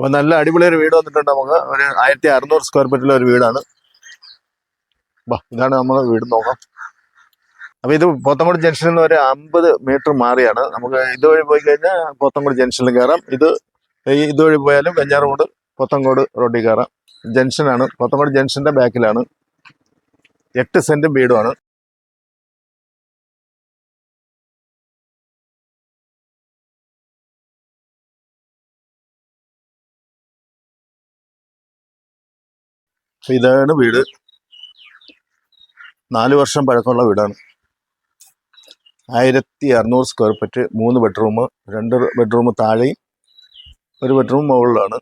അപ്പൊ നല്ല അടിപൊളി ഒരു വീട് വന്നിട്ടുണ്ട്. നമുക്ക് ഒരു 1600 സ്ക്വയർ ഫീറ്റിലെ ഒരു വീടാണ്. ഇതാണ് നമ്മളെ വീട്. നോക്കാം. അപ്പൊ ഇത് പോത്തങ്കോട് ജംഗ്ഷനിൽ നിന്ന് ഒരു 50 മീറ്റർ മാറിയാണ്. നമുക്ക് ഇതുവഴി പോയി കഴിഞ്ഞാൽ പോത്തങ്കോട് ജംഗ്ഷനിൽ കയറാം. ഇതുവഴി പോയാലും വെഞ്ഞാറമൂട് പോത്തങ്കോട് റോഡിൽ കയറാം. ജംഗ്ഷനാണ്. പോത്തങ്കോട് ജംഗ്ഷന്റെ ബാക്കിലാണ്. 8 സെന്റും വീടുമാണ്. ഇതാണ് വീട്. 4 വർഷം പഴക്കമുള്ള വീടാണ്. 1600 സ്ക്വയർ ഫീറ്റ്, 3 ബെഡ്റൂം, 2 ബെഡ്റൂം താഴെയും 1 ബെഡ്റൂം മുകളിലാണ്.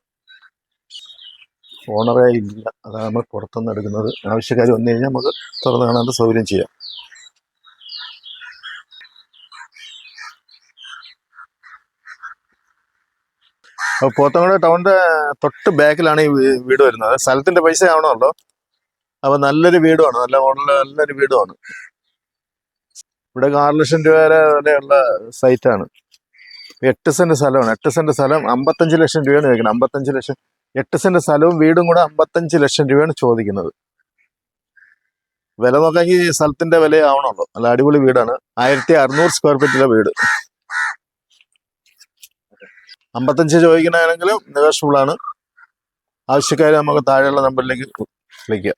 ഓണറേ ഇല്ല, അതാണ് നമ്മൾ പുറത്തുനിന്ന് എടുക്കുന്നത്. ആവശ്യക്കാർ വന്നു കഴിഞ്ഞാൽ നമുക്ക് തുറന്നു കാണാൻ സൗകര്യം ചെയ്യാം. അപ്പോൾ പോത്തങ്കോട് ടൗണിന്റെ തൊട്ട് ബാക്കിലാണ് ഈ വീട് വരുന്നത്. സ്ഥലത്തിന്റെ പൈസ ആവണമല്ലോ. അപ്പൊ നല്ലൊരു വീടുമാണ്. നല്ല മോഡല് നല്ലൊരു വീടുമാണ്. ഇവിടെ 6 ലക്ഷം രൂപ വരെയുള്ള സൈറ്റാണ്. 8 സെന്റ് സ്ഥലമാണ്. 8 സെന്റ് സ്ഥലം 55 ലക്ഷം രൂപയാണ് ചോദിക്കുന്നത്. 55 ലക്ഷം. 8 സെന്റ് സ്ഥലവും വീടും കൂടെ 55 ലക്ഷം രൂപയാണ് ചോദിക്കുന്നത്. വില നോക്കാമെങ്കിൽ സ്ഥലത്തിന്റെ വില ആവണമല്ലോ. നല്ല അടിപൊളി വീടാണ്. 1600 സ്ക്വയർ ഫീറ്റിലെ വീട്. 55 ചോദിക്കണമെങ്കിലും നെഗോഷ്യബിൾ ആണ്. ആവശ്യക്കാർ നമുക്ക് താഴെയുള്ള നമ്പറിലേക്ക് വിളിക്കുക.